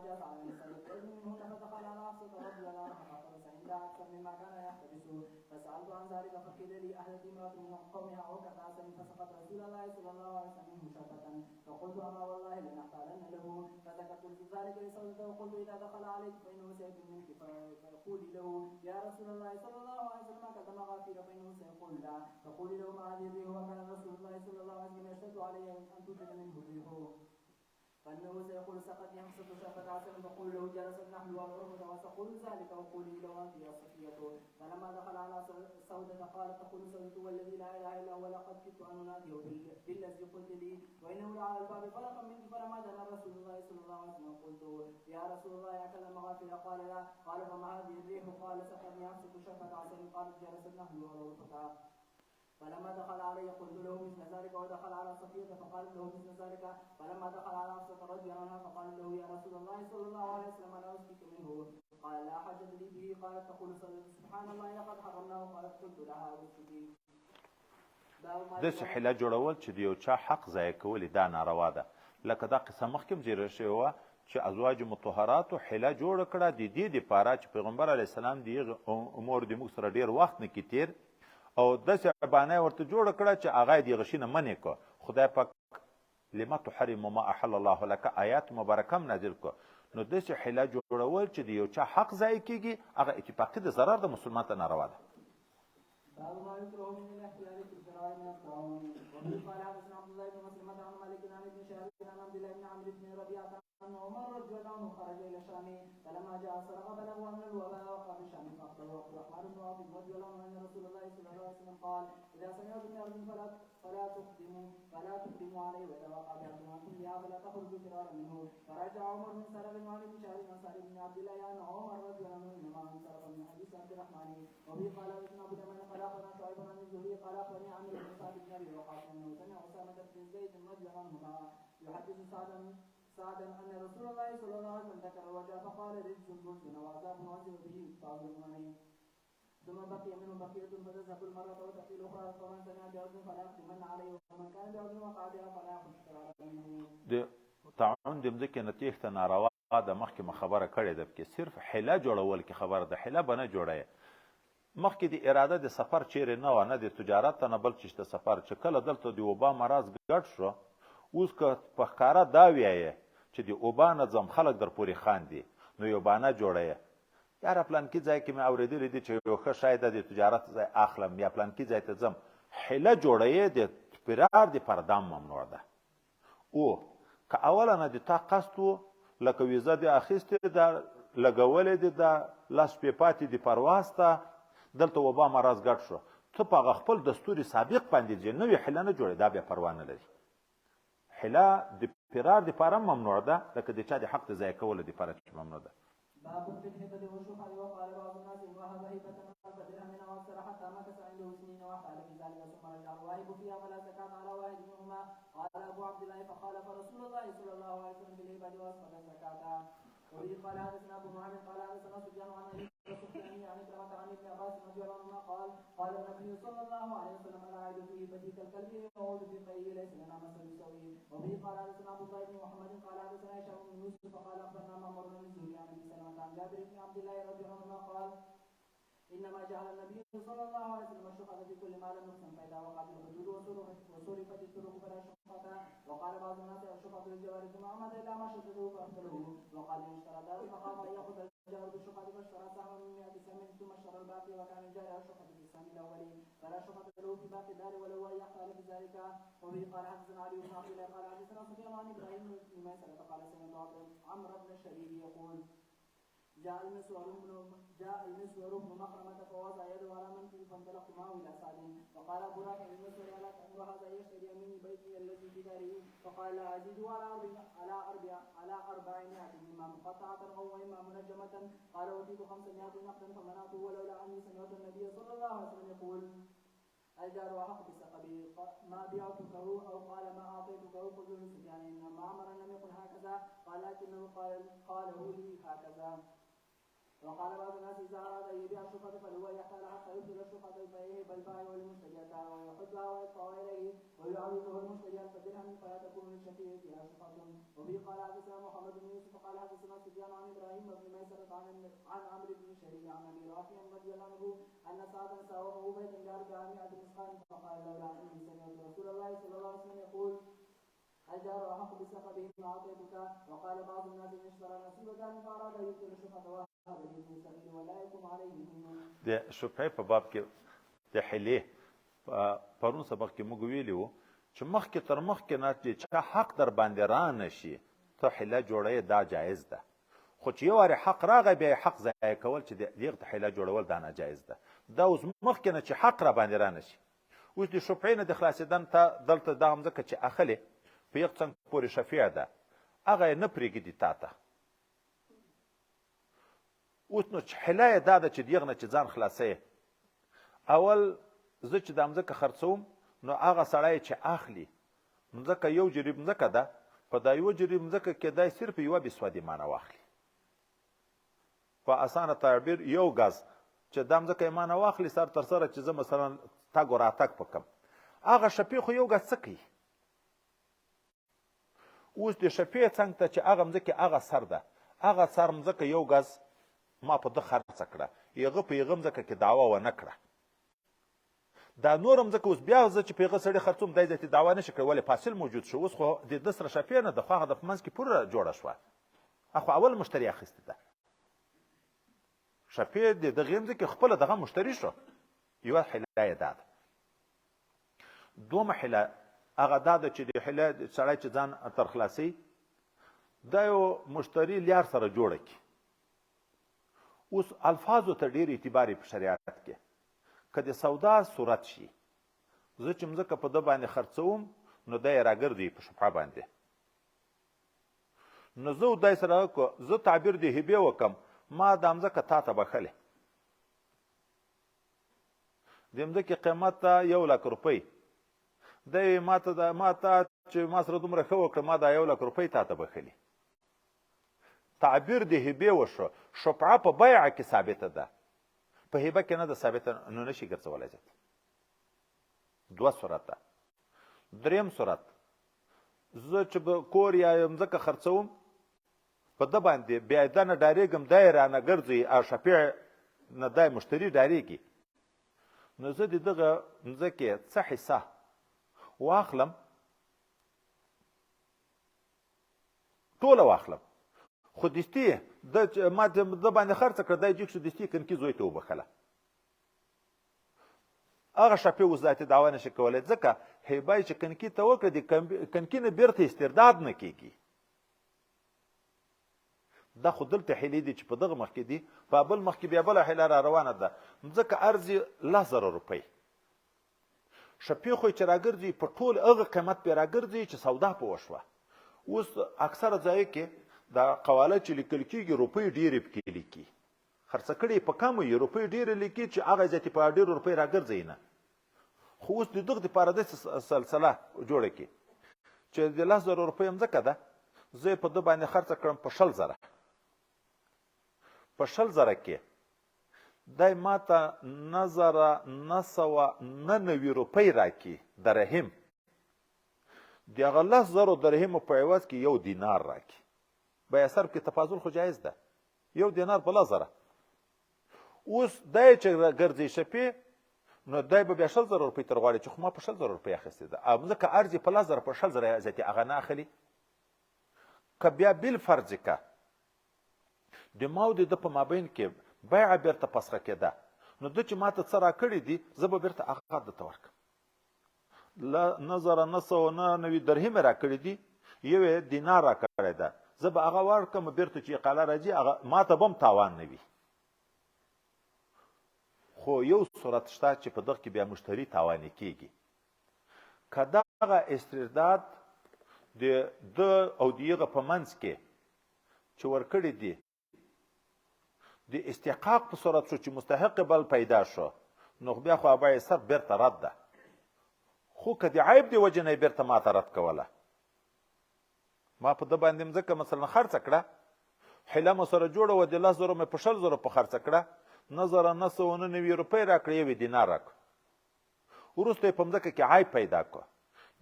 جاء على النساء منهن فدخل على حفصة رضي الله عنها فحبس عندها أكثر مما كان يحتبسه فسألت عن ذلك فقيل لي أهلت امرأة من قومها وكأسا فسقط رسول الله صلى الله عليه وسلم منه شربة فقلت أما والله لنحتالن له فذكرت ذلك لسودة وقلت إذا دخل عليك فإنه سيكون منك فقولي له يا رسول الله صلى الله عليه وسلم كتم غافير فإنه سيقول لا فقولي له ما هذه الريح وكان رسول الله صلى الله عليه وسلم يشتد علي أن توجد منه الريح فإنه سيقول سقطني حفصة شربة عسل فقول له جلست نحن والرفض وسقول ذلك وقولي له أنت يا صفية فلما دخل على سودة قالت تقول سودة والذي لا إله إلا هو لقد كدت أن أناديه بالذي قلت لي وإنه لعلى الباب فلقا منك فلما دنا رسول الله صلى الله عليه وسلم قلت يا رسول الله أكلم غافلا قال لا قال فما هذه الريح قال سقطني حفصة شربة عسل قالت جلست نحن والرفض فلما دخل علي قلت له مثل ذلك ودخل على صفية فقال له مثل ذلك فلما دخل على حفصة رضي عنها فقال له يا رسول الله صلى الله عليه وسلم أنا أسقيك منه قال لا حاجة لي به قالت تقول سبحان الله لقد حرمناه قالت قلت لها أسقيك داسې حیله جوړول چې د یو چا حق ضایع کول دا ناروا ده لکه دا قصه مخکې هم زیره شوې وه چې ازواج مطهراتو حیله جوړه کړه د دې دپاره چې پیغمبر علیه السلام د هغې امور د موږ سره ډېر وخت نه کې تېر او داسې بانه یې ورته جوړه کړه چې هغه یې د هغه شي نه منې کړه خدای پاک لما تحرم ما احل الله لك آیات مبارکه هم نازل کړه نو داسې حیله جوړول چې د یو چا حق ضایع کېږي هغه اتفاقي د ضرر د مسلمان ته ناروا ده باب ما يكره من الاحتيال في الفرار من الطاعون وفي قال حدثنا عبد الله بن مسلمة عن مالك عن ابن شهاب عن عبد الله بن عمرو بن ربيعة أن عمر رضي الله عنه خرج إلى الشام فلما جاء سرق بلغوا أن الوباء وقع في الشام فأخبره عبد الرحمن بن عوف رضي الله عنه أن رسول الله صلى الله عليه وسلم قال إذا سمعتم بأرض فلا تقدموا عليه وإذا وقع بأرض فيها فلا تخرجوا فرارا منه فرجع عمر من سرق عن ابن شهاب عن سعد بن عبد الله أن عمر رضي الله عنه إنما انصرف من حديث عبد الرحمن وفي قال حدثنا أبو دمان قال أخبرنا شعيب عن الزهري قال أخبرني عامر بن سعد بن أبي وقاص أنه سمع أسامة بن زيد رضي الله عنهما يحدث سعدا أن رسول الله صلى الله عليه وسلم ذكر الوجع فقال رجس برد وعذاب معذب به بعض المؤمنين ثم بقي منه بقية فتذهب المرة وتأتي الأخرى فمن سمع بعذر فلا يقدمن عليه ومن كان بعذر وقع بها فلا يأخذ فرارا منه. د طاعون د مځکې نه تېښته ناروا ده مخکې مو خبره کړې ده پکې صرف حیله جوړول کې خبره ده حیله به نه جوړوي مخکې د اراده د سفر چیرې نه وه نه د تجارت ته نه بل چیز ته سفر چې کله دلته د وبا مرض ګډ شو اوس که په ښکاره دا ویایې چې د اوبا نه ځم خلک در پورې خاندي نو یو بانه جوړوي یاره پلانکي ځای کې مې اورېدلی دي چې یو ښه شاید د تجارت ځای اخلم یا پلانکي ځای ته ځم حیله جوړوي د فرار دپاره دا ممنوع ده او که اوله نه د تا قصد و لکه ویزه دې اخیستې ده لګولې دې ده لاس پې پاتې د پرواز ته دلته وبا مرض ګډ شو ته په هغه خپل دستور سابق باندې ځې نوې حیله نه جوړې دا بیا پروا نه لري حیله د فرار دپاره ممنوع ده لکه د چا د حق د ضایع کولو دپاره چې ممنوع ده باب في الهبة والشفعة وقال بعض الناس إن وهب هبة فدرهم أو أكثر حتى مكث عنده سنين وقال في ذلك ثم رجع الواهب فيها فلا زكاة على واحد منهما قال أبو عبد الله فخالف رسول الله صلى الله عليه وسلم في الهبة وأسقط الزكاة وبه قال حدثنا أبو معاذ قال حدثنا سفيان عن أبي سفيان عن كلمة عن ابن عباس رضي الله عنهما قال النبي صلى الله عليه وسلم العائد في هبته كالكلب يعود في قيئه ليس لنا مثل سوي وبه قال حدثنا أبو الله بن محمد قال حدثنا هشام بن يوسف قال أخبرنا معمر بن الزهري عن أبي سلمة عن جابر بن عبد الله رضي الله عنهما قال إنما جعل النبي صلى الله عليه وسلم الشفعة في كل ما لم يقسم فإذا وقعت الحدود وصرفت الطرق فلا شفعة وقال بعض الناس الشفعة للجوار ثم عمد إلى ما شدده فأقتله وقال إن اشترى دار فقام أن يأخذ الجار بالشفعة فاشترى سهما من 100 سهم ثم اشترى الباقي وكان الجار الشفعة في السهم الأول فلا شفعة له في باقي الدار ولو أن يختار بذلك وبه قال حدثنا علي بن عبد الله قال حدثنا سفيان عن إبراهيم بن ميسرة قال سمعت عمرو بن الشريف يقول جاء المسور بن مخرمة فوضع يده على منكبه فانطلقت معه إلى سعد فقال أبو رافع المسور ألا تأمر هذا يشتري مني بيتي الذي في داره فقال لا أزيد على 400 إما مقطعة أو إما منجمة قال أوتيت 500 نقدا فمنعته ولولا أني سمعت النبي صلى الله عليه وسلم يقول الجار وحق بسقبه ما بعتكه أو قال ما أعطيتكه خذوه سفيان إنما أمر لم يقل هكذا قال لكنه قاله لي هكذا وقال بعض الناس إذا أراد أن يبيع الشفعة فهو يحتال حتى يبطل الشفعة فيهب البائع والمشتري ويحدها ويدفع إليه ويعوضه المشتري فدرهم فلا تكون للشفيع فيها شفعة وبه قال حدثنا محمد بن يوسف قال حدثنا سفيان عن عمرو بن شريك عن ابي رافع رضي الله عنه ان سعدا ساومه بيتا ب400 مسقال فقال لولا اني سمعت رسول الله صلى الله عليه وسلم يقول الجار احق بسقبه ما اعطيتك. وقال بعض الناس ان اشترى نصيبتان فاراد يبطل شفقه وهب لابن السبيل ولا يكون عليه دين. د شفعې په باب کې د حلې پرون سبق کې موږ ویلي وو چې مخکې تر مخکې نه چې حق در باندې را نشي ته حله جوړی دا جایز ده، خو چې یو وارې حق راغی بیا حق ضایع کول چې دغه ته حله جوړول دا ناجایز ده. دا اوس مخکې نه چې حق را باندې را نشي. اوس د شفعې نه د خلاصېدن ته دلته دا هم ځکه چې اخلې په یو څنګ پورې شفیع ده هغه یې نه پرېږدي تا ته. اوس نو چې حله یې دا ده چې د یغ نه چې ځان خلاصوې، اول زه چې دا مځکه خرڅوم نو هغه سړی چې اخلي مځکه یو جریب مځکه ده، په دا یو جریب مځکه کې دی صرف یوه بسودې مانه واخلي. په اسانه تعبیر یو ګز چې دا مځکه یې مانه واخلي سر تر سره چې زه مثلا تګ و راتګ پکم، هغه شفیع خو یو ګز څه کوي؟ اوس د شفیع څنګ ته چې هغه مځکې هغه سر ده، هغه سر مځکه یو ګز ما په ده خرڅه کړه، هغه په هغه مځکه کې دعوه ونه کړه. دا نور مځکه اوس بیا زه چې په هغه سړي خرڅوم دی ذاتي دعوه نشي کړی، ولې فاصل موجود شو. اوس خو د ده سره شفیع نه ده، خو هغه د په منځ کې پوره جوړه شوه، خو اول مشتري اخیستې ده. شفیع د دغې مځکې خپله دغه مشتري شو. یوه حله یې دا ده. دومه حله هغه دا ده چې د حله سړی چې ځان تر خلاصوي دا یو مشتري لیار سره جوړه کړي. اوس الفاظو ته ډېر اعتبار په شریعت کې. که د سودا صورت شي زه چې مځکه په ده باندې خرڅوم نو دی یې راګرځوي په شفعه باندې، نو زه دی سره زه تعبیر د هبې وکم ما دا مځکه تا ته بخلې، د مځکې قیمت ته 1,00,000 روپۍ، دی ما ته چې ما سره دومره ښه وکړه ما دا 1,00,000 روپۍ تا ته بخلي. تعبیر د هبې وشو. شفعه په بیعه کې ثابته ده، په هبه کې نه ده ثابته، نو نشي ګرځولی ذات. دوه صورت ده. دریم صورت زه چې به کور یا مځکه خرڅوم په ده باندې بیا ده نه ډارېږم دی یې رانه ګرځوي او شفیع نه دی مشتري ډارېږي، نو زه د دغه مځکې څه حصه واخلم، ټوله واخلم، خو دستي ما د باندې خرڅه کړه دی جګ شو دستي کنکي زوی ته وبخله. هغه شفیع اوس ذاتي دعوه نشي کولی، ځکه هیبه یې چې کنکي ته وکړه د کنکي نه بیرته استرداد نه کېږي. دا خو دلته حلې دي چې په دغه مخ کې دي، په بل مخ کې بیا بله حله را روانه ده. مځکه ارزي 10,000 روپۍ، شفیع خو چې راګرځي په ټول هغه قیمت پې راګرځي چې سودا په وشوه. اوس اکثره ځایو کې دا قواله چې لیکل کېږي روپۍ ډېرې پکې لیکي، خرڅه کړې په کمو یې روپۍ ډېرې لیکي چې هغه ذاتي په ډېرو روپۍ راګرځوي نه. خو اوس د دغه دپاره داسې سلسله جوړه کړي چې د 10,000 روپۍ مځکه ده، زه یې په ده باندې خرڅه کړم په 20,000. په 20,000 کې دی ما ته 9,999 روپۍ راکړي درهم، د هغه 10,000 درهمو په عوض کې 1 دینار راکړي. بیه صرف کې تفاضل خو جایز ده، 1 دینار په 10,000. اوس دی چې ګرځي شفیع نو دی به بیا 20,000 روپۍ تر غواړي چې خو ما په 20,000 روپۍ اخیستې ده، او ځکه ارزي په 10,000 په 20,000 ذاتي هغه نه اخلي. که بیا بالفرض که د ما او د ده په مابین کې بیعه بیرته فسخه کېده، نو ده چې ما ته څه راکړي دي زه به بیرته هغه ده ته ورکړم. 9,999 درهم یې راکړي دي، یو یې دینار راکړی ده، زه به هغه ورکړم بیرته چې قاله راځي هغه ما ته به هم تاوان نه وي. خو یو صورت شته چې په دغه کې بیا مشتري تاواني کېږي. که دغه استرداد د ده او د هغه په منځ کې چې ورکړي دي د استحقاق په صورت شو چې مستحق بل پیدا شو، نو بیا خو بیه صرف بیرته رد ده. خو که د عیب د وجې نه یې بیرته ما ته رد کوله، ما په ده باندې مځکه مثلا خرڅه کړه، حله مو سره جوړه وه، د 10,000 مې په 20,000 په خرڅه کړه، 9,999 روپۍ راکړه، 1 دینار راکړه. وروسته یې په مځکه کې عیب پیدا کړه،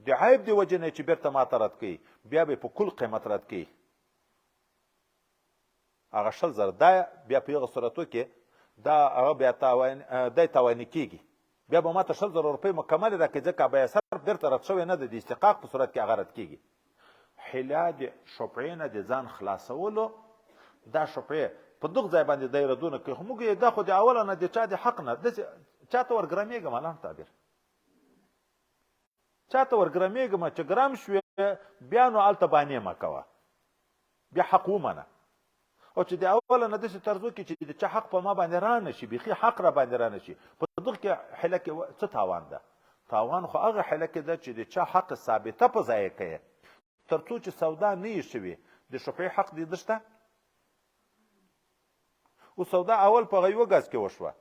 د عیب د وجې نه چې بیرته ما ته رد کوي، بیا به په کل قیمت رد کوي. هغه 100,000 دا بیا په هغه صورتو کې دا هغه بیا تاواني کېږي، بیا به ماته 100,000 روپۍ مکمل راکړي، ځکه به یې صرف بېرته رد شوی نه ده، د استحقاق په صورت کې هغه رد کېږي. حلا د شفعې نه د ځان خلاصولو، دا شفعې په دغه ځای باندې دی ردونه کوي، خو موږ یې دا خو د اوله نه د چا د حق نه داسې چاته ورګرمېږم، الله تعبیر چاته ورګرمېږم چې ګرم شوې بیا نو هلته بانې مه کوه، بیا حق ومنه. او چې د اوله نه داسې طرزو کې چې د چا حق په ما باندې را نه شي، بیخي حق را باندې را نه شي، په دغه کې حله کې څه تاوان ده؟ تاوان خو هغه حله کې ده چې د چا حق ثابته په ځای کوي، تر څو چې سودا نه وي شوې د شفعې حق دې ده شته. او سودا اول په هغه یوه ګز کې وشوه،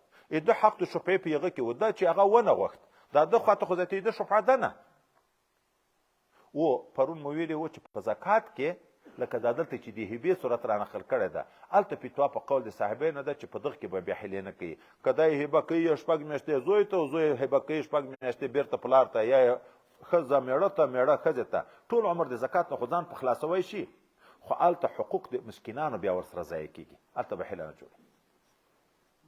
د حق د شفعې په هغه کې و، دا چې هغه ونه غوښت، دا ده خواته خو د شفعه ده نه. او پرون مو ویلي و چې په زکات کې لکه دا دلته چې د هبې صورت را نقل کړی ده، هلته فتوا په قول د صاحبې نه ده چې په دغه کې به بیا حلې نه کوي، که دا یې هبه کوي 6 میاشتې زوی ته، او زوی هبه کوي 6 میاشتې بېرته پلار ته، یا ښځه مېړه ته، مېړه ښځې ته، ټول عمر د زکات نه خو ځان په خلاصوی شي، خو هلته حقوق د مسکینانو بیا ورسره ضایع کېږي، هلته به حله نه جوړي.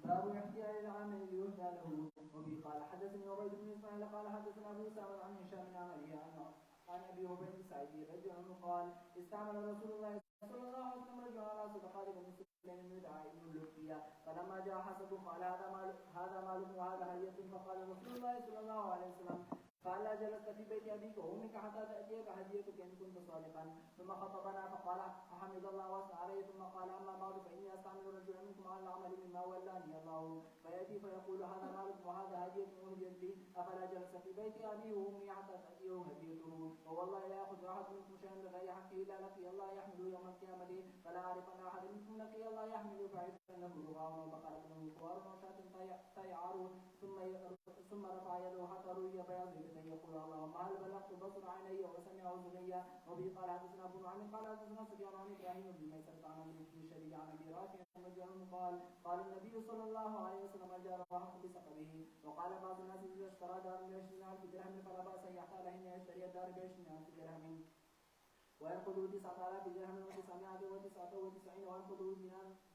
باب احتياج العامل ليهدى له. وبه قال حدثني عبيد بن اسماعيل قال حدثنا ابو اسامه عن هشام بن عمرو عن ابي عبيد السعيدي رضي عنه قال استعمل رسول الله صلى الله عليه وسلم رجلا على صدقات بني سليم يدعى ابن لطفية، فلما جاء حسبه قال هذا مال وهذا هدية، فقال رسول الله صلى الله عليه وسلم قال لا جلست في بيت ابيك وامك حتى تاتيك هديتك ان كنت صادقا. ثم خطبنا فقال فحمد الله واثنى عليه، ثم قال اما بعد فاني استعمل رجلا منكم على العمل مما ولاني الله، فياتي فيقول هذا مالك وهذا هدية وهديت لي، افلا جلس في بيت ابي وامي حتى تاتيه هديته، ووالله لا ياخذ احد منكم شيئا بغير حقه الا لقي الله يحمله يوم القيامه، فلا اعرف ان احد منكم لقي الله يحمله فانه رغاء وبقره وخوار وشاة تيعر، ثم رفع يده حتى رؤي بياض يقول اللهم هل بلغت بصر عيني وسمع اذني. وبه قال حدثنا ابو نعيم قال حدثنا سفيان عن ابراهيم بن ميسر عن عمرو بن شريك عن ابي رافع رضي عنه قال النبي صلى الله عليه وسلم الجار وحق بسقبه. وقال بعض الناس اذا اشترى دار ب20,000 درهم فلا باس ان يحتال حين يشتري الدار ب20,000 درهم وينقذه 9,000 درهم و999 وينقذه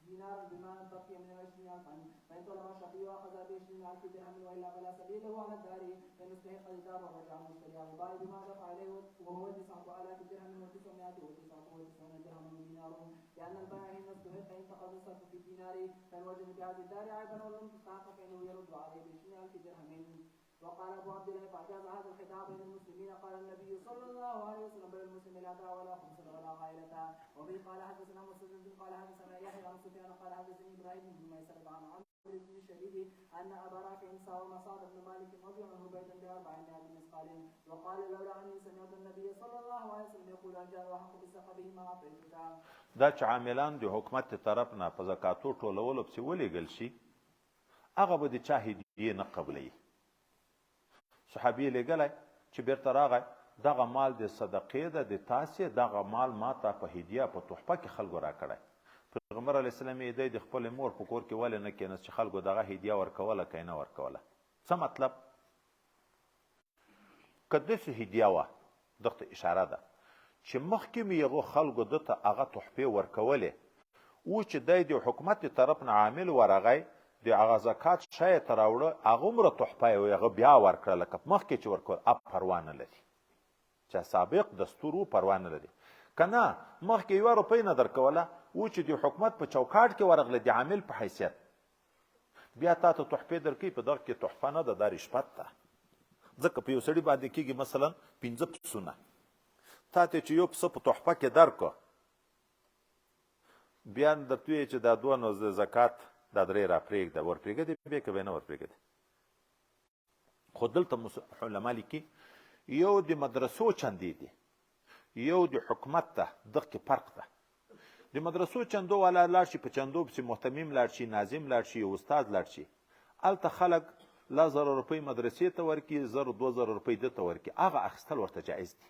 دينار بما بقي من 20,000 فإن طلب الشقي وأخذ ب20,000 درهم وإلا فلا سبيل له على الدار فإن استحق الدار ورجع المشتري على البائع بما دفع عليه وهو 9,000 درهم و999 درهم ودينار، لأن البائع حين استحق انتقض الصرف في الدينار، فإن وجد بهذه الدار عيبا ولم تستحق فإنه يرد عليه ب20,000 درهم. وقال ابو عبد الله فاجاز هذا الخطاب بين المسلمين، قال النبي صلى الله عليه وسلم بين المسلم لا دعوى ولا خمس ولا غائلة. وبه قال حدثنا مسدد قال حدثنا يحيى عن سفيان قال حدثني ابراهيم بن ميسر عن عمرو بن شريك ان ابا رافع ساوى مصعب بن مالك رضي عنه بيتا ب400 مثقال، وقال لولا اني سمعت النبي صلى الله عليه وسلم يقول الجار وحق بسقبه ما اعطيتك. دا چې عاملان د حکومت طرف نه په زکاتو ټولولو پسې ولېږل شي، هغه به د چا هدیې نه قبلوي. صحابي لګلی چې بیرته راغی دغه مال د صدقې ده، د تاسې دغه مال ما ته په هدیه په تحفه کې خلکو راکړی. پیغمبر علیه السلام یې دی د خپلې مور په کور کې ولې نه کېنست چې خلکو دغه هدیه ورکوله که یې نه ورکوله؟ څه مطلب؟ که داسې هدیه وه، دغه ته اشاره ده چې مخکې مې هغو خلکو ده ته هغه تحفې ورکولې، و چې دی د حکومت د طرف نه عامل ورغی د هغه زکات شی ته راوړه، هغومره تحفه یې هغه بیا ورکړه لکه مخکې چې ورکول، پروا نه لري چې سابق دستور و، پروا نه لري. که نه مخکې 1 روپۍ نه درکوله، و چې د حکومت په چوکاټ کې ورغله د عامل په حیثیت، بیا تا ته تحفې درکوي، په دغه کې تحفه نه ده، دا رشوت ده. ځکه په یو سړي باندې کېږي مثلا 5 پسونه، تا ته چې یو پسه په تحفه کې درکړه، بیا درته وایي چې دا 2 نو زکات دا 3 راپرېږده، ورپرېږدې بیا که به نه ورپرېږدې. خو دلته علما لیکي یو د مدرسو چندې دي، یو د حکومت ته، دغه کې فرق ده. د مدرسو چندو والا لاړ شي، په چندو پسې محتمیم لاړ شي، ناظم لاړ شي، یو استاد لاړ شي، هلته خلک 1000 روپۍ مدرسې ته ورکړي، 1000-2000 روپۍ ده ته ورکړي، هغه اخیستل ورته جایز دي.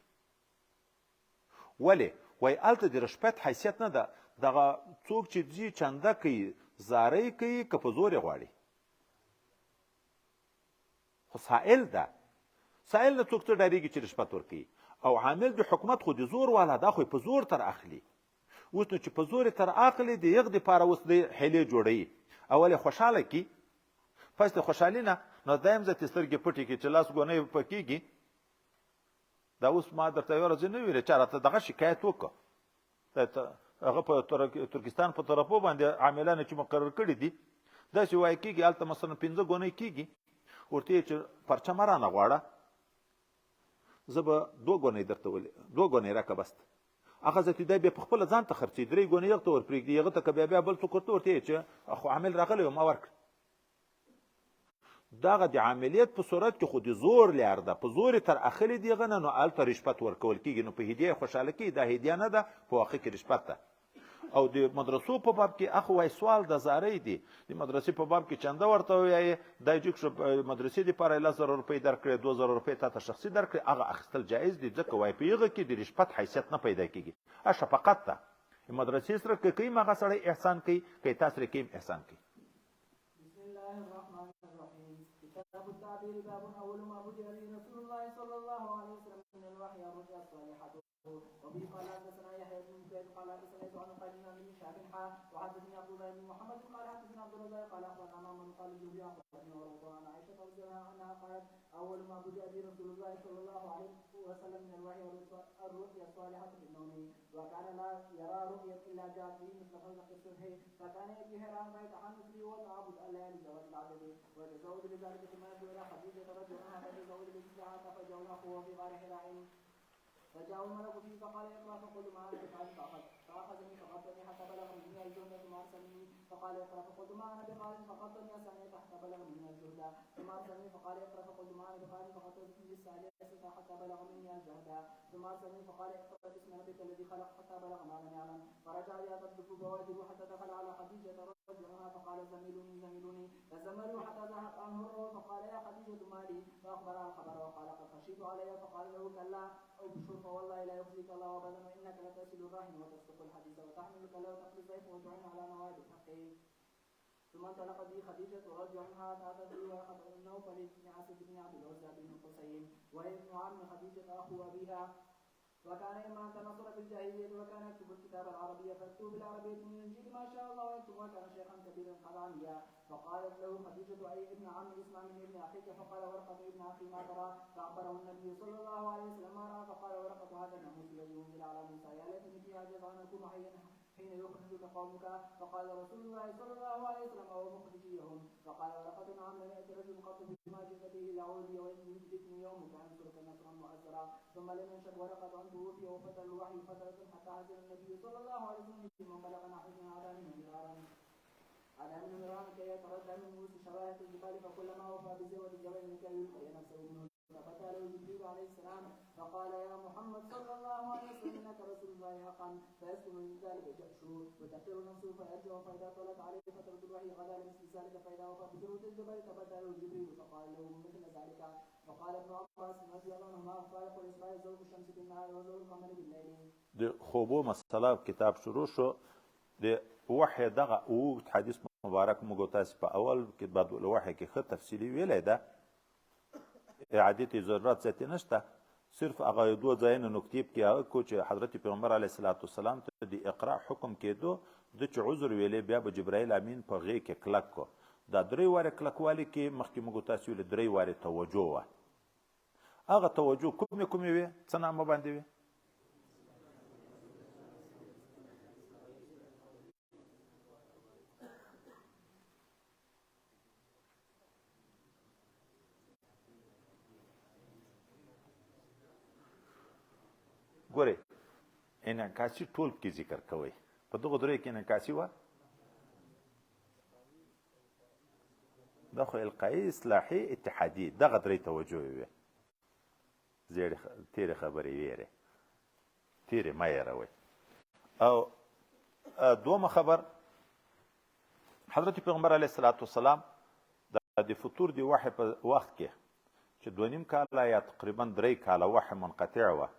ولې؟ وایي هلته د رشوت حیثیت نه ده، دغه څوک چې ځي چنده کوي، زارۍ کوي که په زور یې غواړي، خو سائل ده، سائل نه څوک ته ډارېږي چې رشوت ورکوي، او عامل د حکومت خو د زور والا دا خو په زور تر اخلي. اوس نو چې په زور تر عقل د یغ دپاره اوس د حیلې جوړوي اول یې خوشحاله کي پس د خوشحالي نه نو دایم زه تې سترګې پټې کړي چې لاس ګونۍ په کېږي دا اوس ما درته یوه ورځ نه ویلې چا راته دغه شکایت وکړه هغه په ترکستان په طرفو باندې عاملانو چې مقرر کړي دي داسې وایي کېږي هلته مثلا 15 ګونۍ کېږي ورته یې چې پرچمه رانه غواړه زه به 2 ګونۍ درته ولې 2 ګونۍ راکړه بس هغه زه دا بیا په خپله ځان ته خرڅي 3 ګونۍ هغه ته ورپرېږدي هغه ته که بیا بل څوک ورته ورته چې خو عامل راغلی و ما ورکړه دغه د عاملیت په صورت کې خو د زور لار ده په زور تر اخلي دی غنه نو الته رشوت ورکول کېږي نو په هدیه خوشحاله کېږي دا هدیه نه ده په واقع کې رشوت ده او د مدرسو په باب کې اخو وای سوال د زارۍ دی د مدرسې په باب کې چنده ورته وایي دا چې مدرسې دپاره 1000 روپۍ درکړې 2000 روپۍ تا ته شخصي درکړې هغه اخیستل جایز دي ځکه وایي په هغه کې د رشوت حیثیت نه پیدا کېږي شفقت ده مدرسې سره که کوي هغه سړی احسان کوي که تا سره کوي احسان کوي كتاب التعبير باب اول ما بدأ به رسول الله صلى الله عليه وسلم من الوحي الرؤيا الصالحة وبه قال حدثنا يحيى بن زيد قال حدثنا عن قليل بن شعب وحدثني عبد الله بن محمد قال حدثنا عبد الرزاق قال اخبرنا من قال الزهري اخبرني ورضي عن عائشة رضي الله عنها قالت اول ما بدأ به رسول الله صلى الله عليه وسلم من الوحي الرؤيا الصالحة في النوم وكان لا يرى رؤيا الا جاءت به مثل خلق الصبح فكان يجي حيران فيتحنث به وتعبد الليالي زوال العدد وتزود بذلك ثم يدعو الى خديجة رضي عنها فتزود بمثلها فجاء اخوه في غار حراء فجاء الملك فيه فقال اقرا فقلت ما انا بقارئ فاخذني فقطني حتى بلغ مني الجهد ثم ارسلني فقال اقرا فقلت ما انا بقارئ فقطني الثانية حتى بلغ مني الجهد ثم ارسلني فقال اقرا فقلت ما انا بقارئ فقطني الثالثة حتى بلغ مني الجهد ثم ارسلني فقال اقرا باسم ربك الذي خلق حتى بلغ ما لم يعلم فرجع لي تدب بوادر حتى دخل على خديجة رضي عنها فقال زملوني فزملوا حتى ذهب عنه الروح فقال يا خديجة مالي فاخبرها الخبر وقال قد خشيت علي فقال له كلا ابشر فوالله لا يخزيك الله ابدا وانك لتصل الرحم وتصدق الحديث وتحمل الكلا وتقضي الضيف وتعين على نوائب الحق ثم انطلق بي خديجة رضي عنها تعتذر ورقة بن نوفل بن عاصم بن عبد العزى بن حسين وابن عم خديجة اخو ابيها وكان إما تنصر في الجاهلية وكان يكتب الكتاب العربية فاكتب بالعربية من الإنجيل ما شاء الله ويكتب وكان شيخا كبيرا قد عميا فقالت له خديجة أي ابن عم اسمع من ابن أخيك فقال ورقة ابن أخي ما ترى فأخبره النبي صلى الله عليه وسلم ما رأى فقال ورقة هذا الناموس الذي أنزل على موسى يا ليتني فيها جزعا أكون حيا حين يخرجك قومك فقال رسول الله صلى الله عليه وسلم وهو مخرجيهم فقال ورقة نعم لم يأتي رجل قط بما جئت به إلا عودي وإن يجدني يومك أنصرك نصرا مؤزرا ثم لم ينشد ورقة عن توفي وفتى الوحي فترة حتى حزن النبي صلى الله عليه وسلم من بلغ نحو من عذاب مرارا على من مرارا كي يتردى من موس شواهد الجبال فكلما وفى بزوة الجبل لكي يلقي نفسه منه ففتى له جبريل عليه السلام فقال يا محمد صلى الله عليه وسلم انك رسول الله حقا فيسكن من ذلك جأشه وتقر نفسه فيرجع فاذا طلت عليه فترة الوحي غدا لمثل ذلك فاذا وفى بذروة الجبل تبدى له جبريل فقال له مثل ذلك فقال ابن عباس رضي الله عنهما فارق الاصباح زوج الشمس بالنهار وزوج القمر بالليل. د خوبو مسله کتاب شروع شو د وحی دغه او حدیث مبارک موږ تاسو په اول کې بعد الوحی کې ښه تفصیلی ویلی ده اعادې ته ضرورت ذاتي نشته صرف هغه 2 ځایونه نکتې کې هغه کو چې حضرت پیغمبر علیه الصلاة والسلام ته د اقرا حکم کېدو د چې عذر ویلی بیا به جبرائیل امین په غې کې کلک کو دا 3 وارې کلکوالي کې مخکې موږ تاسو ویلې 3 وارې توجه وه هغه توجه کومې وې څه نامه باندې وې ګورئ انعکاسي ټول کې ذکر کوئ په دغو 3 کې انعکاسي وه دا خو القایي اصلاحي اتحادي دغه 3 توجه وې تیرې خبرې ویرې تیرې مه یېروئ او دومه خبر حضرت پیغمبر علیه الصلاة والسلام د فطور د وحی په وخت کې چې 2.5 کاله یا تقریبا 3 کاله وحی منقطع وه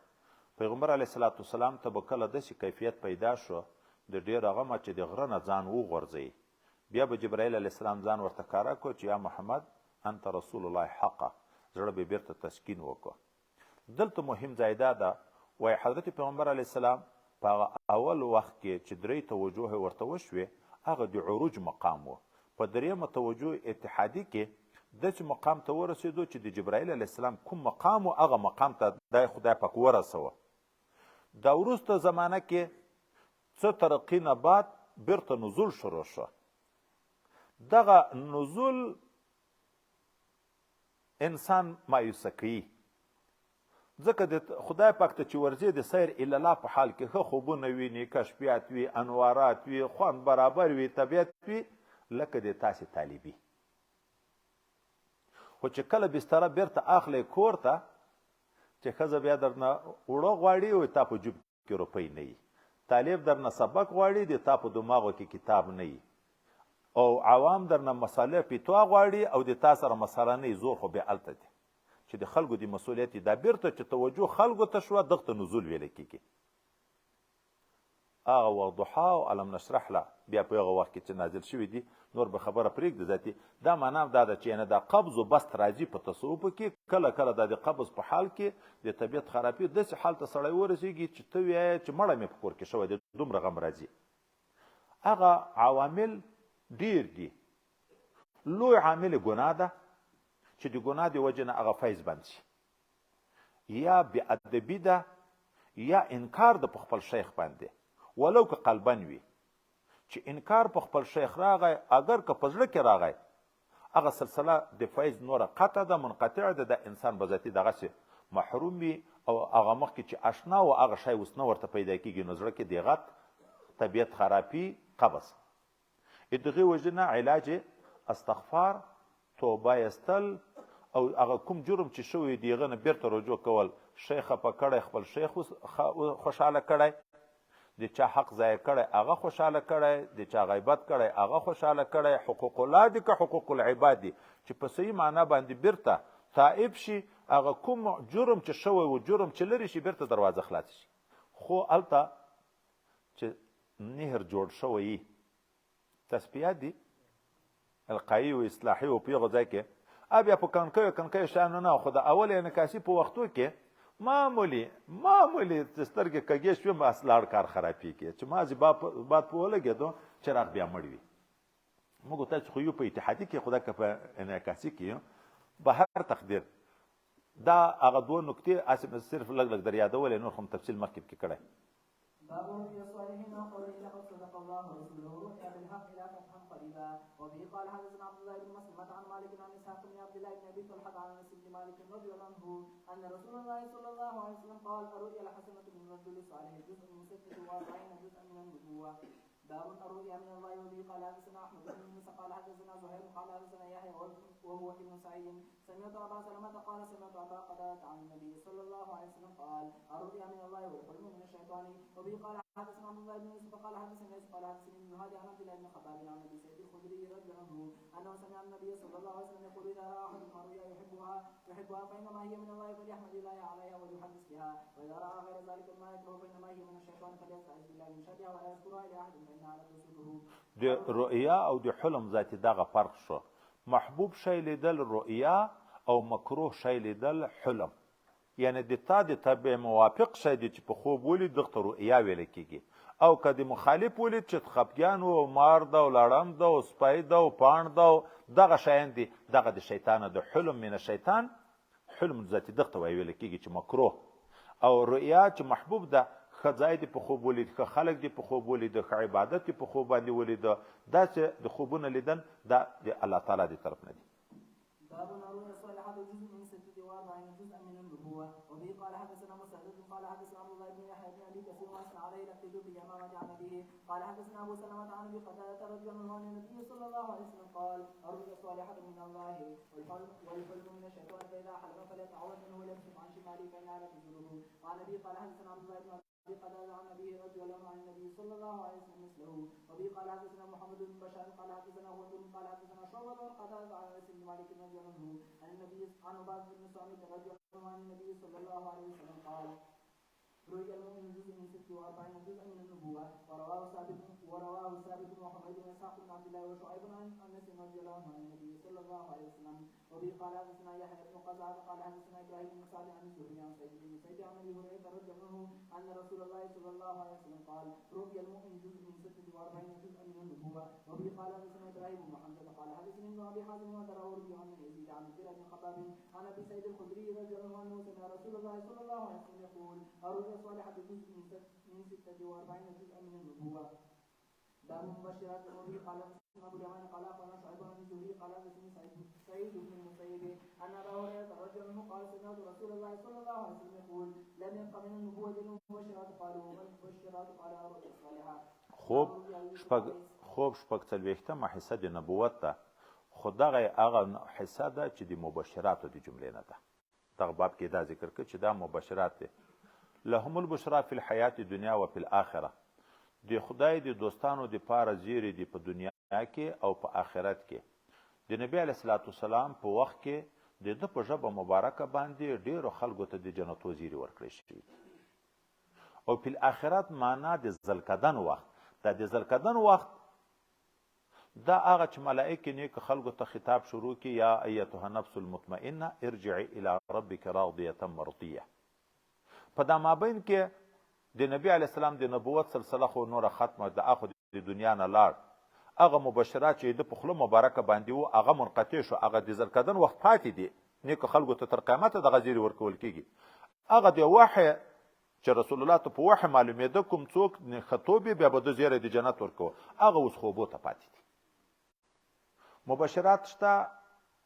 پیغمبر علیه الصلاة والسلام ته به کله داسې کیفیت پیدا شو د ډېر غمه چې د غره نه ځان وغورځوي بیا به جبرائیل علیه السلام ځان ورته کاره کړو چې یا محمد انت رسول الله حقه زړه به بیرته تسکین وکړو دلته مهم ځای دا ده وایي حضرت پیغمبر علیه السلام په اول وخت کې چې درې توجه ورته وشوې هغه د عروج مقام و. په درېیمه توجه اتحادي کې داسې مقام ته ورسېدو چې د جبرائیل علیه السلام کوم مقام و هغه مقام ته د خدای پاک ورسوه. دا وروسته زمانه کې څه ترقي نه بعد بیرته نزول شروع شو. دغه نزول انسان مایوسه کوي، ځکه د خدای پاک ته چې ورځې د سیر الله په حال کې ښه خوبونه ویني، کشفیات وي، انوارات وي، خوند برابر وي، طبیعت وي، لکه د تاسې طالبي. خو چې کله بستره بیرته اخلی کور ته چې ښځه بیا درنه اوړه غواړي او تا په جوب کې روپۍ نه وي، طالب درنه سبق غواړي د تا په دماغو کې کتاب نه وي، او عوام درنه مساله پیتوا غواړي او د تا سره مساله نه وي، زور خو بیا هلته دی چې د خلکو د مسؤلیت دا بیرته چې توجه خلکو ته شوه دغه ته نزول ویلی کېږي. هغه وضحا او علم نشرح له بیا په هغه وخت کې چې نازل شوي دي نور به خبره پرېږدي ذاتي. دا معنا دا ده چې یعنې دا قبض و بست راځي په تصوفو کې، کله کله دا د قبض په حال کې د طبیعت خرابي داسې حال ته سړی ورسېږي چې ته وایې چې مړه مې په کور کې شوی دی، دومره غم راځي. هغه عوامل ډېر دي. لوی عامل ګناه ده چې د ګناه د وجې نه هغه فیض بند شي، یا بېادبي ده یا انکار ده په خپل شیخ باندې، ولو که قلبن وي. چې انکار په خپل شیخ راغی اگر که په زړه کې راغی هغه سلسله د فیض نوره قطع ده، منقطع ده، د انسان به ذاتي دغسې محروم وي او هغه مخکې چې اشنا و هغه شی اوس نه ورته پیدا کېږي، نو زړه کې دغت طبیعت خرابي قبض. د دغې وجې نه علاج استغفار، توبه ایستل او هغه کوم جرم چې شوی دی هغه نه بیرته رجوع کول. شیخ خفه کړی خپل شیخ خوشحاله کړی، د چا حق ضایع کړی هغه خوشحاله کړی، د چا غیبت کړی هغه خوشحاله کړی. حقوق الله دي که حقوق العباد دي چې په صحیح معنا باندې بیرته تائب شي، هغه کوم جرم چې شوی و جرم چې لرې شي بیرته دروازه خلاص شي. خو هلته چې نهر جوړ شوی تسبیحات دي القایي و اصلاحي و په هغه ځای کې بیا په کنکیو شیانو نه، خو د اول انعکاسي په وختو کې معمولی سترګې کږې شوې بس لاړ کار خرابېږي چې مازې باد په ولګېدو چراغ بیا مړ وي. موږ تاسو خو یو په اتحادي کې خو دا که په انعکاسي کې به هر تقدیر دا هغه دوه نکتې صرف لږ لږ در یادولې، نور خو هم تفصیل مخکې کې کړی. باب رؤيا الصالحين وقوله لقد صدق الله ورسوله الرؤيا بالحق الى فتحا قريبا. وبه قال حدثنا عبد الله بن مسلمة عن مالك عن اسحاق بن عبد الله بن ابي طلحة عن انس بن مالك رضي الله عنه ان رسول الله صلى الله عليه وسلم قال الرؤيا الحسنة من الرجل الصالح جزء من 46 جزءا من النبوة. باب الرؤيا من الله. وبه قال حدثنا احمد بن موسى قال حدثنا زهير قال حدثنا يحيى وهو ابن سعيد سمعت ابا سلمة قال سمعت ابا قتادة عن النبي صلى الله عليه وسلم قال الرؤيا من الله والحلم من الشيطان. وبه قال حدثنا عبد الله بن يوسف قال حدثنا يوسف قال حدثني ابن هادي عن عبد الله بن خباب عن ابي سعيد الخدري رضي الله عنه انه سمع النبي صلى الله عليه وسلم يقول اذا راى احدكم رؤيا يحبها فانما هي من الله فليحمد الله عليها وليحدث بها، واذا راى غير ذلك ما يكره فانما هي من الشيطان فليستعذ بالله من شرها ولا يذكرها لاحد فانها لا تسره. د رؤیا او د حلم ذاتي دغه فرق شو. محبوب شی لیدل رؤیا او مکروه شی لیدل حلم. یعنی د تا د طبع موافق شی دی چې په خوب ولید دغه ته رؤیا ویل کېږي، او که د مخالف ولید چې خفګان و مار ده او لړم ده او سپی ده او پاڼ ده او دغه شیان دي دغه د شیطان د حلم من الشیطان. حلم ذاتي دغه ته ویل کېږي چې مکروه، او رؤیا چې محبوب ده ښه ځای دې په خوب ولید، ښه خلک دې په خوب ولید، ښه عبادت دې په خوب باندې ولید، داسې د خوبونه لیدن دا د الله تعالی د طرف نه دي. باب الرؤيا الصالحة جزء من 46 جزءا من النبوة. وبه قال حدثنا مسدد قال حدثنا عبد الله بن يحيى بن ابي كثير واسمع عليه الاقتداء بامامة عن ابيه قال حدثنا ابو سلمة عن ابي قتادة رضي الله عنه النبي صلى الله عليه وسلم قال الرؤيا الصالحة من الله والحلم من الشيطان فاذا حلم فليتعوذ منه وليمسك عن شماله فانها لا تزوره. قال ابي قال حدثنا عبد الله بن ابي قتادة عن ابيه رضي الله عنه عن النبي صلى الله عليه وسلم مثله. وبه قال حدثنا محمد بن بشار قال حدثنا غندر قال حدثنا شعبة قتادة عن انس بن مالك رضي الله عنه عن النبي عن عباد بن صامت رضي الله عنه عن النبي صلى الله عليه وسلم قال رؤيا المؤمن جزء من 46 جزءا من النبوة. ورواه ثابت وحميد بن اسحاق بن عبد الله وشعيب عن انس رضي الله عنه عن النبي صلى الله عليه وسلم وبه قال حدثنا يحيى بن قزعة قال حدثنا ابراهيم بن سعد عن الزهري عن سعيد بن مسيب عن ابي هريره رضي الله عنه ان رسول الله صلى الله عليه وسلم قال رؤيا المؤمن جزء من 46 جزءا من النبوه. وبه قال حدثنا ابراهيم بن حمزه قال حدثني ابن ابي حازم وتراوري عن يزيد عن الزهري بن خباب عن ابي سعيد الخدري رضي الله عنه سمع رسول الله صلى الله عليه وسلم يقول الرؤيا الصالحه جزء من 46 جزءا من النبوه. باب مبشرات النبي قال ابو اليمان قال اخبرنا شعيب بن الزهري قال حدثني سعيد بن المسيب ان ابا هريره رضي الله عنه قال سمعت رسول الله صلى الله عليه وسلم يقول لم يبق من النبوه المبشرات قالوا وما المبشرات قال الرؤيا الصالحه. خوب شپږ څلوېښتمه حصه د نبوت ده، خو دغه هغه حصه ده چې د مبشراتو د جملې نه ده. دغه باب کې دا ذکر کړ چې دا مبشرات دي. لهم البشرا فی الحیات الدنیا و فی الاخره، د خدای د دوستانو د پاره زیری دی په دنیا کې او په آخرت کې. د نبی علیه الصلاۃ والسلام په وخت کې د ده په ژبه مبارکه باندې ډیرو خلکو ته د جنتو زیری ورکړی شوي. او په الاخرت معنا د ذلقدن وخت. دا د ذلقدن وخت دا هغه چې ملائکې نیک خلکو ته خطاب شروع کی یا ایتها النفس المطمئنه ارجعي الى ربك راضیه مرضیه. په دا مابین کې د نبی علیه السلام د نبوت سلسله خو نوره ختمه د اخو د دنیا نه لاړ. هغه مبشرات چې د په خوله مبارکه باندې وو هغه منقطع شو. هغه د ذلقدن وخت پاتې دي، نیکو خلکو ته تر قیامته دغه زیری ورکول کیږي. هغه د وحی چې رسول الله ته په وحی معلومېده کوم څوک خطوبې بیا به د زیری د جنت ورکوه، هغه اوس خوبو ته پاتې دي. مبشرات شته،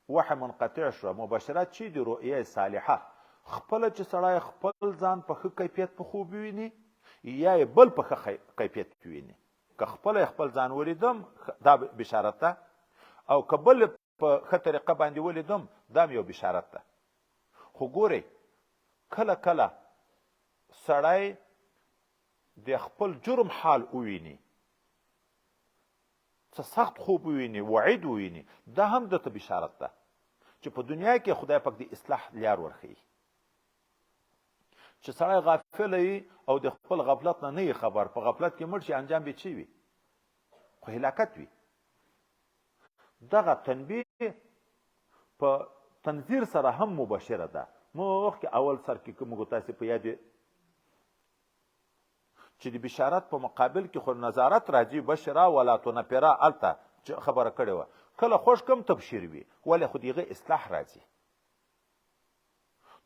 وحی منقطع شو. مبشرات چې د رؤیه صالحه، خپله چې سړی خپل ځان په ښه کیفیت په خوب وویني یا یې بل په ښه کیفیت کې ویني. که خپله خپل ځان ولیدم دا بشارت ده، او که بل په ښه طریقه باندې ولیدم دا هم یو بشارت ده. خو ګورئ کله کله سړی د خپل جرم حال وویني، څه سخت خوب وویني، وعید وویني، دا هم درته بشارت ده چې په دنیا کې خدای پاک د اصلاح لار ورښیي. چې سړی غافل وي او د خپل غفلت نه نه خبر، په غفلت کې مړ شي انجام به چی وي؟ خو هلاکت وي. دغه تنبیه په تنذیر سره هم مبشره ده. مخکې اول سر کې کوم تاسې په یاد چې د بشارت په مقابل کې خو نظارت راځي، بشرا ولا تنفرا الته چې خبره کړې وه. کله خوش کم تبشیر وي ولې خو د هغې اصلاح راځي.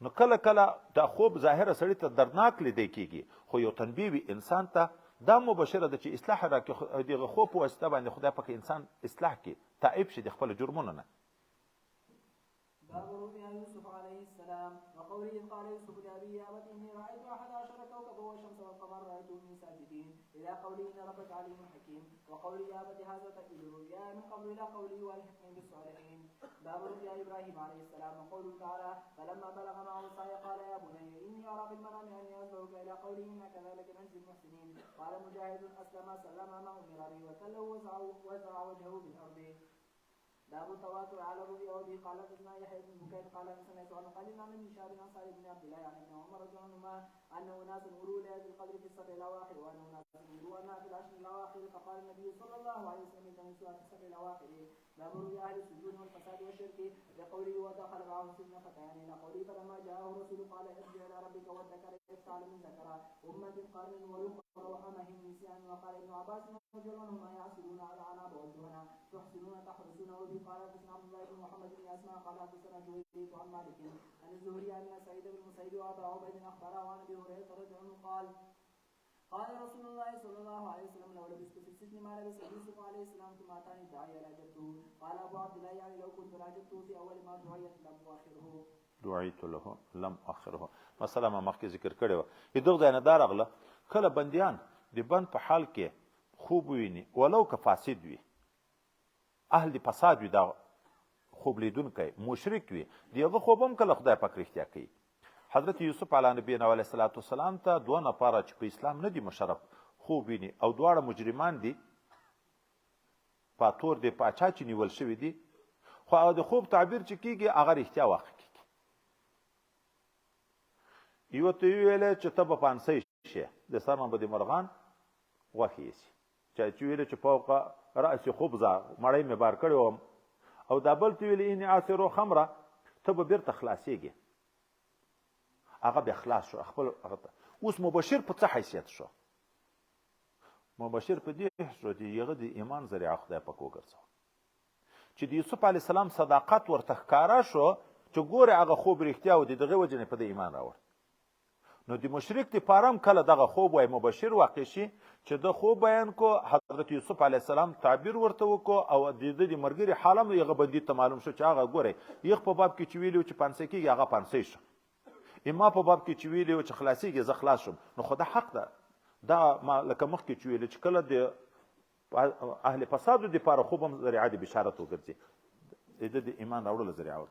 نو کله کله دا خوب ظاهره سړي ته دردناک لیدی کېږي، خو یو تنبیه وي انسان ته، دا مبشره ده چې اصلاح راکړي. دغه خوب په واسطه باندې خدای پاک انسان اصلاح کړي، تائب شي د خپل جرمونو نه. باب رؤيا يوسف عليه السلام وقوله إذ قال يوسف لأبيه يا أبت إني رأيت 11 كوكبا والشمس والقمر رأيتهم ساجدين إلى قوله إن ربك عليم حكيم وقوله يا أبت هذا تأويل الرؤيا من قبل إلى قوله والحكم بالصالحين. باب رؤيا إبراهيم عليه السلام وقوله تعالى فلما بلغ معه السعي قال يا بني إني أرى في المنام أني أذبحك إلى قوله إنا كذلك نجزي المحسنين. قال مجاهد أسلم سلم ما أمر به وتله وزع وجهه بالأرض. باب التواتر على الرؤيا. وبه قال حدثنا يحيى بن بكير قال سمعت عن قليل عن ابن شهاب عن سعيد بن عبد الله عن ابن عمر رضي الله عنهما انه ناس غلوا ليله القدر في السبع الاواخر وانه ناس غلوا انها في العشر الاواخر فقال النبي صلى الله عليه وسلم التمسوها في السبع الاواخر. باب رؤيا اهل السجود والفساد والشرك لقوله ودخل معه السجن فتيان الى قوله فلما جاءه الرسول قال ارجع الى ربك والذكر يفعل من ذكر امه قرن ويقر وحمه نسيان. وقال ابن عباس رضي الله عنهما يعصرون على عناب والدهن تحسنون تحرسون. وبه قال حدثنا عبد الله بن محمد بن اسماء قال حدثنا جويرية عن مالك عن الزهري عن سعيد بن المسيب وابا عبيد اخبره عن ابي هريره رضي الله عنه قال قال رسول الله صلى الله عليه وسلم لو لبثت في السجن ما لبث يوسف عليه السلام ثم اتاني الداعي لاجبته. قال ابو عبد الله يعني لو كنت لاجبته في اول ما دعيت لم اخره. دعيت له لم اخره. مثلا ما مخکې ذکر کړی و. دغه ځای نه دا راغله کله بندیان د بند په حال کې خوب ویني ولو که فاسد وي، اهل د فساد وي، دا خوب لیدونکی مشرک وي، دغه خوب هم کله خدای پاک رښتیا کوي. حضرت یوسف علیه نبینا علیه السلام ته دوه نفره چې په اسلام نه دي مشرف خوب ویني او دواړه مجرمان دي، پاتور دی پاچا چې نیول شوي دي، خو هغه د خوب تعبیر چې کېږي هغه رښتیا واقع کېږي. یوه ته ویلې چې ته به پانسی شې، د سر نه به د مرغان غوښې یسي. چا چې ویلې چې فوق رأس خبزه مړی مې بار کړی وم او دا بل ته ویلي اني اعصر خمره ته به بیرته خلاصېږي هغه بیا خلاص شو خپل اوس مبشر په څه حیثیت شو مبشر په دې شو چې هغه د ایمان ذریعه خدای پاک وګرځاوه چې د یوسف علیه السلام صداقت ورته ښکاره شو چې ګوره هغه خوب رښتیا و د دغه وجې نه په د ایمان راوړ نو د مشرک دپاره هم کله دغه خوب وای مبشر واقع شي چې د خوب بیان کو حضرت یوسف علیه السلام تعبیر ورته وکړو او د ده د ملګري حال هم هغه بندي ته معلوم شو چې هغه ګورئ یخ په باب کې چې ویلي و چې پانسۍ کېږي هغه پانسۍ شو اما په باب کې چې ویلي و چې خلاصېږي زه خلاص شم نو خو دا حق ده دا ما لکه مخکې چې ویلي چې کله د اهل فسادو دپاره خوب هم ذریعه د بشارت وګرځي د ده د ایمان راوړلو ذریعه